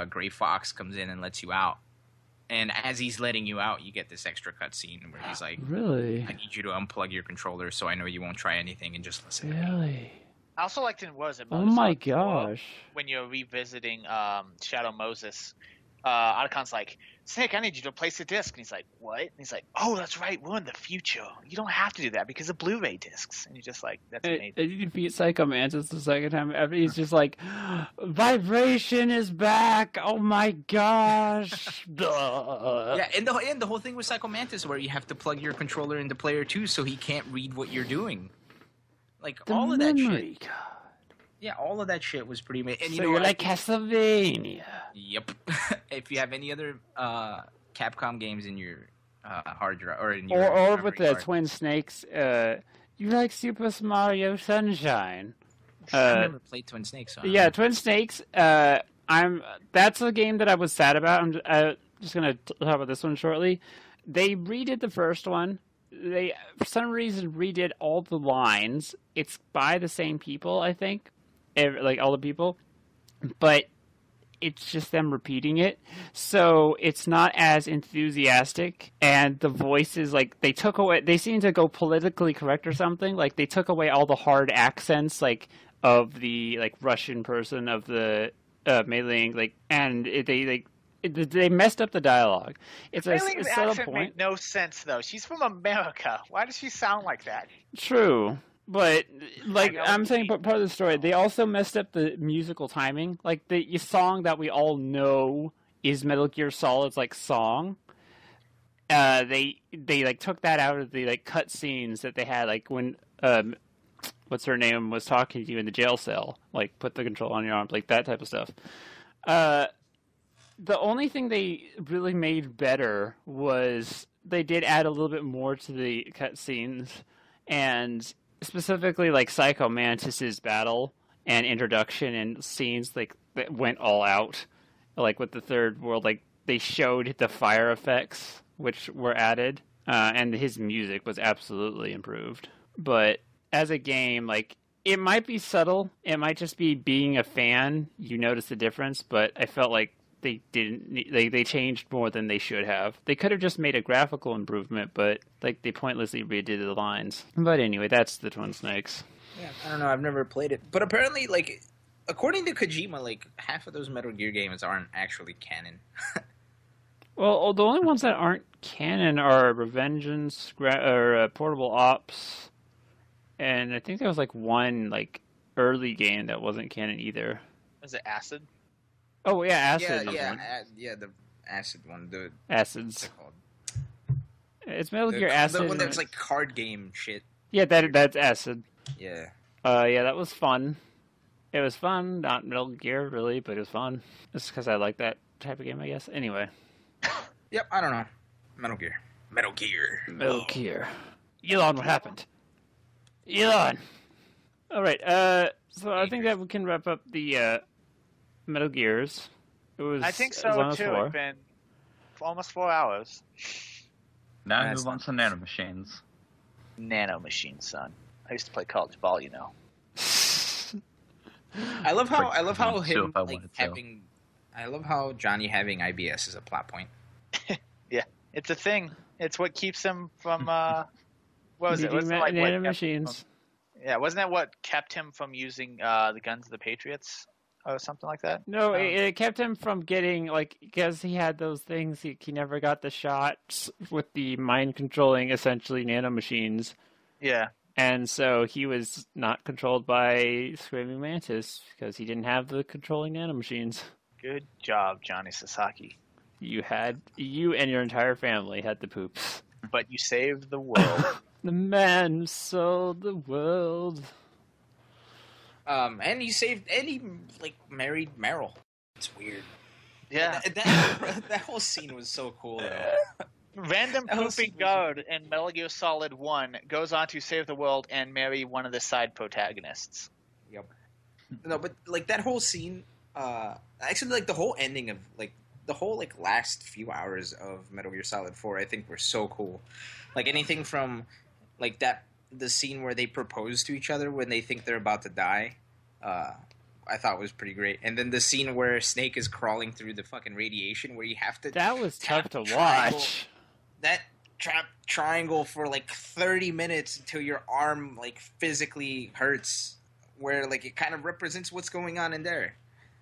Gray Fox comes in and lets you out. And as he's letting you out, you get this extra cutscene where he's like, Really? I need you to unplug your controller so I know you won't try anything and just listen to me. Really? I also liked in Oh my gosh. when you're revisiting Shadow Moses, Otacon's like, Snake, I need you to place a disc. And he's like, what? And he's like, oh, that's right. We're in the future. You don't have to do that because of Blu-ray discs. And you're just like, that's amazing. And you defeat Psycho Mantis the second time ever. He's just like, vibration is back. Oh my gosh. Yeah, and the whole thing with Psycho Mantis where you have to plug your controller into player 2 so he can't read what you're doing. Like The all of that shit. memory. God. Yeah, all of that shit was pretty amazing. And So you know, you're I like think- Castlevania. Yep. If you have any other Capcom games in your hard drive or in your Or memory with the card, Twin Snakes, you like Super Mario Sunshine. I've never played Twin Snakes. So I don't Yeah, know. Twin Snakes. That's a game that I was sad about. I'm just gonna talk about this one shortly. They redid the first one. They, for some reason, redid all the lines. It's by the same people, I think, like all the people, but it's just them repeating it. So it's not as enthusiastic, and the voices, like, they took away. They seem to go politically correct or something. Like they took away all the hard accents, like of the like Russian person of the mailing, like, and they messed up the dialogue. It's a Rayling's subtle accent point. made no sense though. She's from America. Why does she sound like that? True, but like know I'm what saying, you mean. part of the story, they also messed up the musical timing. Like the song that we all know is Metal Gear Solid's like song. They like took that out of the like cut scenes that they had, like when what's her name was talking to you in the jail cell, like put the control on your arm, like that type of stuff. The only thing they really made better was they did add a little bit more to the cutscenes, and specifically like Psycho Mantis's battle and introduction and scenes like that went all out. Like with the third world, like they showed the fire effects which were added, and his music was absolutely improved. But as a game, like, it might be subtle. It might just be being a fan. You notice the difference, but I felt like they didn't. They changed more than they should have. They could have just made a graphical improvement, but like they pointlessly redid the lines. But anyway, that's the Twin Snakes. Yeah, I don't know. I've never played it, but apparently, like, according to Kojima, like half of those Metal Gear games aren't actually canon. Well, the only ones that aren't canon are Revengeance or Portable Ops, and I think there was like one like early game that wasn't canon either. Was it Acid? Oh yeah, Acid. was yeah, one. the Acid one. The what's Acids. it called? It's Metal The, Gear Acid. the one that's like card game shit. Yeah, that's Acid. Yeah. Yeah, that was fun. It was fun, not Metal Gear really, but it was fun. It's because I like that type of game, I guess. Anyway, Yep. I don't know. Metal Gear. Metal Gear. Metal Gear. Elon, what happened? Elon. All right. So I think that we can wrap up the Metal Gears. It was. I think it was so almost too. 4. It's been almost 4 hours. Now That's move on to nanomachines. Nano Machine, son. I used to play college ball, you know. I love how Too, him if I like wanted to. having. I love how Johnny having IBS is a plot point. It's a thing. It's what keeps him from. What was it? Needing Wasn't it like what nano kept him machines. Yeah, wasn't that what kept him from using the guns of the Patriots or something like that? No, it kept him from getting, like, because he had those things, he never got the shots with the mind controlling, essentially, nanomachines. Yeah. And so he was not controlled by Screaming Mantis because he didn't have the controlling nanomachines. Good job, Johnny Sasaki. You and your entire family had the poops. But you saved the world. The man who sold the world. And he like married Meryl. It's weird. Yeah. That whole scene was so cool though. Random That was pooping super guard in Metal Gear Solid 1 goes on to save the world and marry one of the side protagonists. Yep. No, but like that whole scene, actually like the whole ending of like the whole like last few hours of Metal Gear Solid 4, I think were so cool. Like anything from like the scene where they propose to each other when they think they're about to die, I thought was pretty great. And then the scene where Snake is crawling through the fucking radiation, where you have to That was tough to triangle. watch. That trap triangle for like 30 minutes until your arm like physically hurts, where like it kind of represents what's going on in there.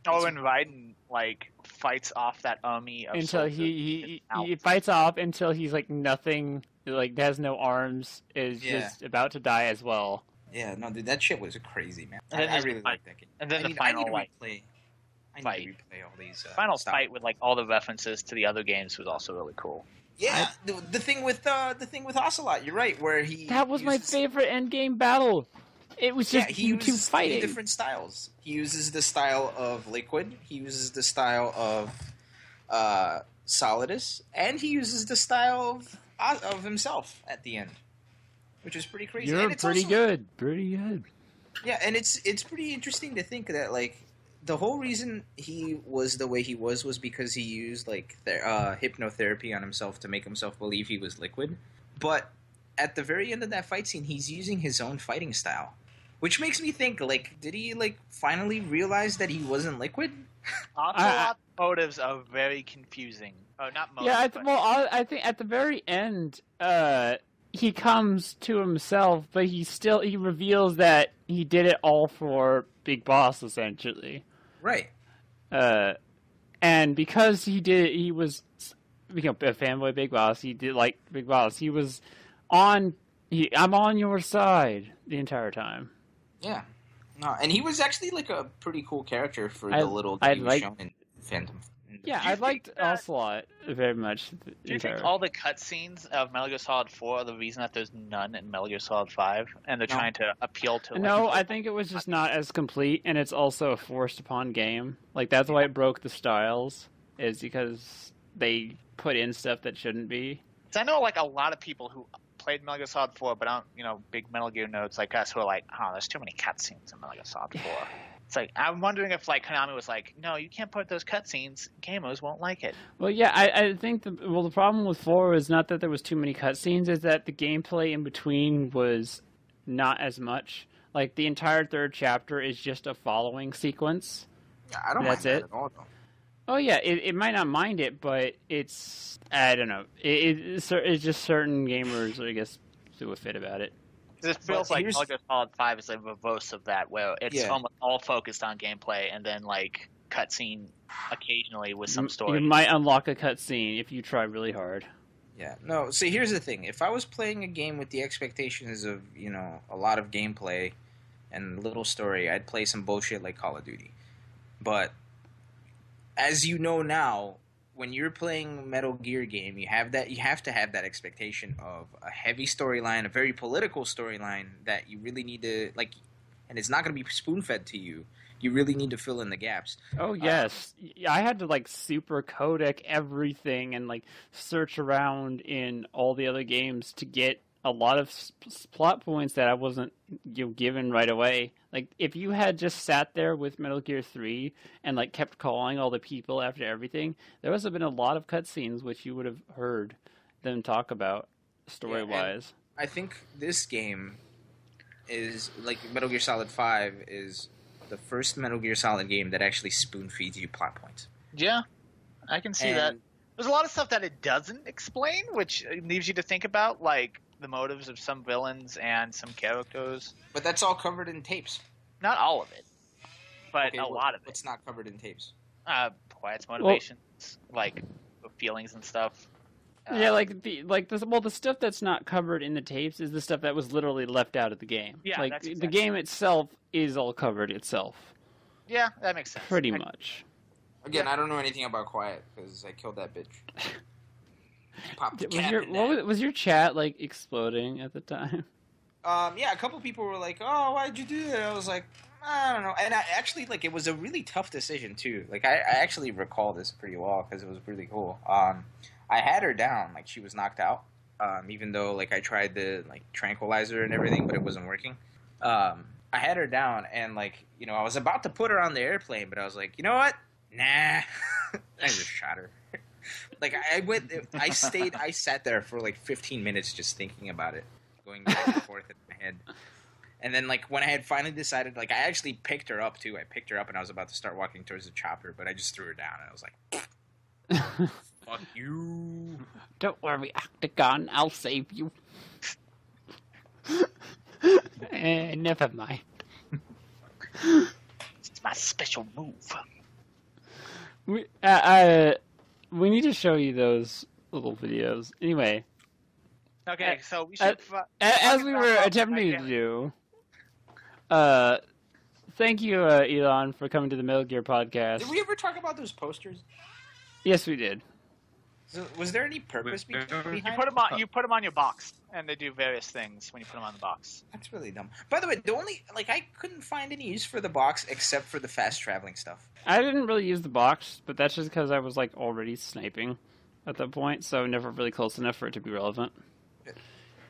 Oh, and Raiden like fights off that army of Until soldiers. he Out. fights off until he's like nothing, like has no arms, is Yeah. just about to die as well. Yeah, no, dude, that shit was crazy, man. And then I there's really the like that game. and then I the need, final I need like to replay. I fight. need to replay all these. final stuff. fight with like all the references to the other games was also really cool. Yeah, the thing with Ocelot, you're right. Where he That was my uses- favorite endgame battle. It was just he you two uses fighting. three different styles. He uses the style of Liquid. He uses the style of Solidus, and he uses the style of himself at the end, which is pretty crazy. You're and it's pretty also, good. Pretty good. Yeah, and it's pretty interesting to think that like the whole reason he was the way he was because he used like hypnotherapy on himself to make himself believe he was Liquid. But at the very end of that fight scene, he's using his own fighting style, which makes me think like, did he like finally realize that he wasn't Liquid? Ocelot's motives are very confusing. Oh, not motives. Yeah, I think at the very end, he comes to himself, but he reveals that he did it all for Big Boss, essentially. Right. And because he was a fanboy Big Boss. He did like Big Boss. He was I'm on your side the entire time. Yeah. No, and he was actually like a pretty cool character for the little that he was shown in Phantom. Yeah, I liked Ocelot very much. Do you think all the cutscenes of Metal Gear Solid 4 are the reason that there's none in Metal Gear Solid 5, and they're trying to appeal to? No, I think it was just not as complete, and it's also a forced upon game. Like that's why it broke the styles, is because they put in stuff that shouldn't be. I know like a lot of people who played Metal Gear Solid 4, but aren't big Metal Gear nerds like us who are like, oh, there's too many cutscenes in Metal Gear Solid 4. It's like, I'm wondering if like Konami was like, no, you can't put those cutscenes. Gamers won't like it. Well, yeah, I think the problem with 4 is not that there was too many cutscenes, is that the gameplay in between was not as much. Like the entire third chapter is just a following sequence. Yeah, I don't mind that at all, though. Oh yeah, it might not mind it, but it's, I don't know. It's just certain gamers, I guess, do a fit about it. It feels like Metal Gear Solid 5 is a reverse of that, where it's almost all focused on gameplay and then like cutscene occasionally with some story. You might unlock a cutscene if you try really hard. Yeah, no, see, here's the thing. If I was playing a game with the expectations of, a lot of gameplay and little story, I'd play some bullshit like Call of Duty. But as you know now, when you're playing a Metal Gear game, you have to have that expectation of a heavy storyline, a very political storyline that you really need to like, and it's not going to be spoon-fed to you. You really need to fill in the gaps. Oh yes, I had to like super codec everything and like search around in all the other games to get a lot of plot points that I wasn't given right away. Like if you had just sat there with Metal Gear 3 and like kept calling all the people after everything, there must have been a lot of cutscenes which you would have heard them talk about story-wise. I think this game is like Metal Gear Solid 5 is the first Metal Gear Solid game that actually spoon feeds you plot points. Yeah, I can see that. There's a lot of stuff that it doesn't explain, which leaves you to think about, like the motives of some villains and some characters. But that's all covered in tapes. Not all of it, but a lot of it. What's not covered in tapes? Quiet's motivations, like feelings and stuff. Yeah, the stuff that's not covered in the tapes is the stuff that was literally left out of the game. Yeah, like that's the game itself is all covered itself. Yeah, that makes sense. Pretty much. Again, I don't know anything about Quiet because I killed that bitch. Was your chat like exploding at the time? Yeah, a couple people were like, "Oh, why'd you do that?" I was like, I don't know. And I actually it was a really tough decision too. Like I actually recall this pretty well because it was really cool. I had her down, like she was knocked out. Even though like I tried the tranquilizer and everything, but it wasn't working. I had her down, and I was about to put her on the airplane, but I was like, you know what? Nah, I just shot her. I sat there for 15 minutes just thinking about it, going back and forth in my head. And then when I had finally decided, I actually picked her up too. I picked her up and I was about to start walking towards the chopper, but I just threw her down and I was like, fuck you. Don't worry, Octagon, I'll save you. Never mind. It's my special move. We need to show you those little videos. Anyway. Okay, so we should... as we were attempting to do, thank you, Ilan, for coming to the Metal Gear podcast. Did we ever talk about those posters? Yes, we did. So, was there any purpose behind You put them on your box, and they do various things when you put them on the box. That's really dumb. By the way, the only I couldn't find any use for the box except for the fast traveling stuff. I didn't really use the box, but that's just because I was like already sniping at that point, so never really close enough for it to be relevant.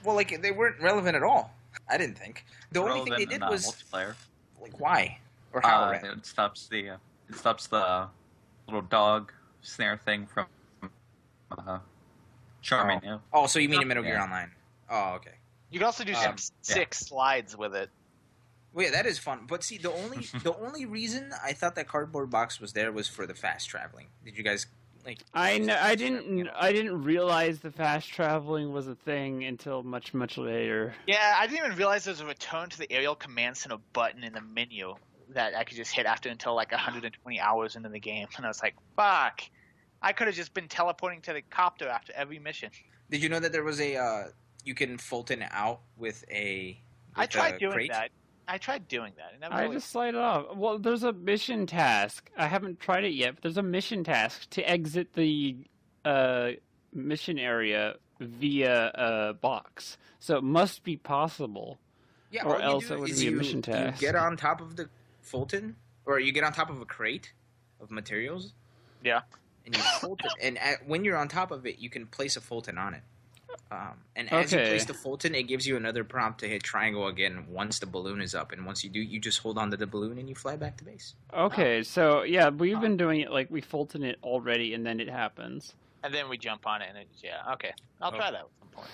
Well, like they weren't relevant at all. I didn't think. The only thing they did was multiplayer. Like why or how? It stops the little dog snare thing from charming you. Oh, so you mean in Metal Gear Online? Oh, okay. You can also do some sick slides with it. Well, yeah, that is fun. But see, the only reason I thought that cardboard box was there was for the fast traveling. Did you guys like? I didn't realize the fast traveling was a thing until much later. Yeah, I didn't even realize there was a return to the aerial command center button in the menu that I could just hit after until like 120 hours into the game, and I was like, "Fuck! I could have just been teleporting to the copter after every mission." Did you know that there was a you can Fulton out with a? I tried doing crate? that. I tried doing that. I just slide it off. Well, there's a mission task. I haven't tried it yet, but there's a mission task to exit the mission area via a box. So it must be possible. Yeah, or else it would be a mission task. You get on top of the Fulton, or you get on top of a crate of materials. Yeah. And you Fulton, and when you're on top of it, you can place a Fulton on it. And as you place the Fulton, it gives you another prompt to hit triangle again once the balloon is up. And once you do, you just hold on to the balloon and you fly back to base. Okay, so yeah, we've been doing it like we Fulton it already, and then it happens. And then we jump on it, and okay. I'll try that at some point.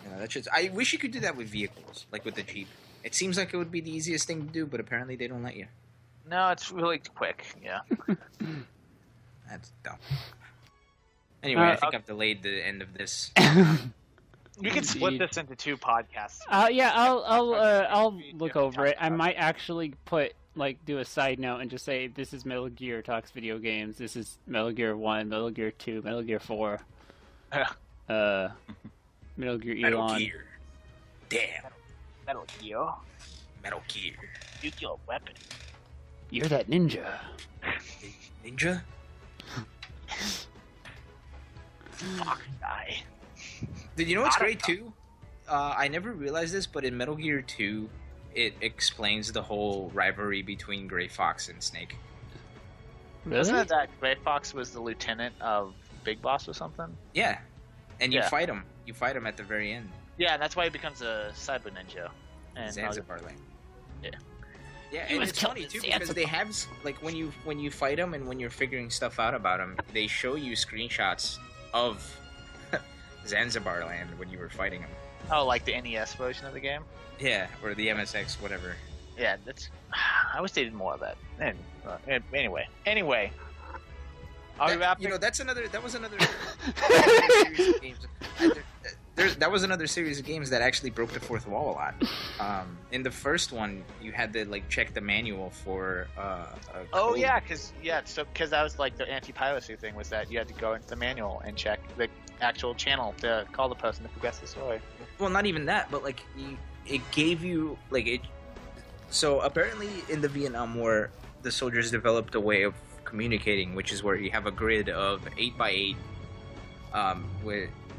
Yeah, that should. I wish you could do that with vehicles, like with the Jeep. It seems like it would be the easiest thing to do, but apparently they don't let you. No, it's really quick. Yeah. That's dumb. Anyway, I think I've delayed the end of this. We could split this into 2 podcasts. Yeah, I'll look over it. I might actually do a side note and just say this is Metal Gear Talks Video Games. This is Metal Gear 1, Metal Gear 2, Metal Gear 4. Metal Gear Ilan. Metal Gear. Damn. Metal Gear. Metal Gear. Use your weapon. You're that ninja. Ninja? Fuck guy. Did you know what's great too? I never realized this, but in Metal Gear 2, it explains the whole rivalry between Gray Fox and Snake. Really? Isn't it that Gray Fox was the lieutenant of Big Boss or something? Yeah, and you fight him. You fight him at the very end. Yeah, and that's why he becomes a cyber ninja. And Zanzibar Lane. Yeah. Yeah, and it's funny too because they have when you fight them and when you're figuring stuff out about them, they show you screenshots of Zanzibar Land when you were fighting them. Oh, like the NES version of the game? Yeah, or the MSX, whatever. Yeah, that's. I wish they did more of that. Anyway. That was another series of games. That was another series of games that actually broke the fourth wall a lot. In the first one, you had to check the manual for. Oh yeah, because that was like the anti-piracy thing was that you had to go into the manual and check the actual channel to call the person to progress the story. Well, not even that, but it gave you it. So apparently, in the Vietnam War, the soldiers developed a way of communicating, which is where you have a grid of 8x8,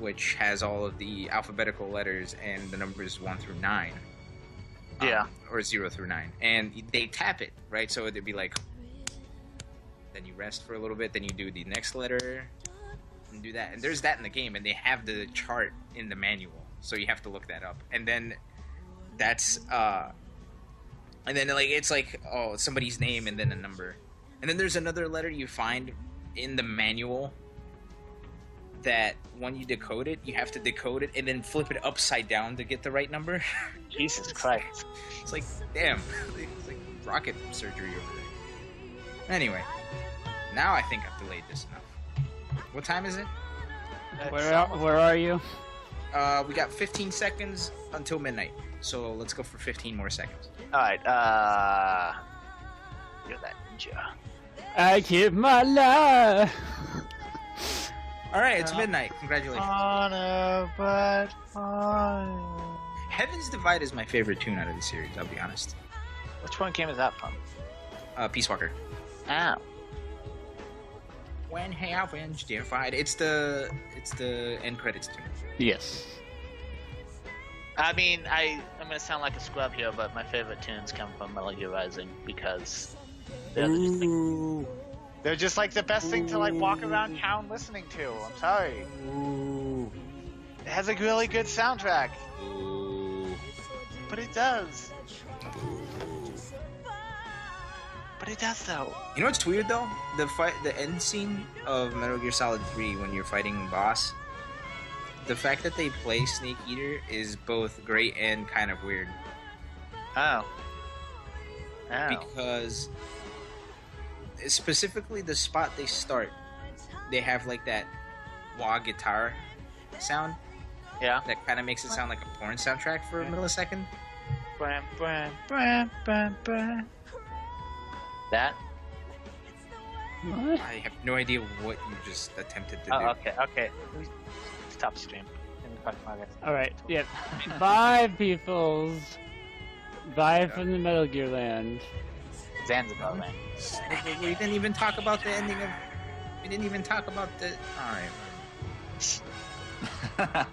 which has all of the alphabetical letters and the numbers 1 through 9. Or 0 through 9. And they tap it, right? So it'd be like, then you rest for a little bit, then you do the next letter, and do that. And there's that in the game, and they have the chart in the manual, so you have to look that up. And then that's, and then it's somebody's name and then a number. And then there's another letter you find in the manual that when you decode it, you have to decode it and then flip it upside down to get the right number. Jesus Christ. It's like, damn. It's like rocket surgery over there. Anyway, now I think I've delayed this enough. What time is it? Where are you? We got 15 seconds until midnight. So let's go for 15 more seconds. Alright, you're that ninja. I give my life. Alright, it's midnight. Congratulations. But Heaven's Divide is my favorite tune out of the series, I'll be honest. Which one game is that from? Peace Walker. Ow. When heavens divide. It's the end credits tune. Yes. I mean, I'm gonna sound like a scrub here, but my favorite tunes come from Metal Gear Rising because They're just like the best thing to like walk around town listening to. I'm sorry. It has a really good soundtrack. But it does. But it does though. You know what's weird though? The end scene of Metal Gear Solid 3 when you're fighting boss. The fact that they play Snake Eater is both great and kind of weird. Oh. Because specifically the spot they start, they have like that wah guitar sound. Yeah. That kind of makes it sound like a porn soundtrack for a millisecond. Bram, bram, bram, bram, bram. That? What? I have no idea what you just attempted to do. Oh, okay. Let me stop stream. Let me fuck my guys. All right. Yep. Bye, peoples. Bye from the Metal Gear land. Zanzibar, man. We didn't even talk about the ending of. We didn't even talk about the. All right.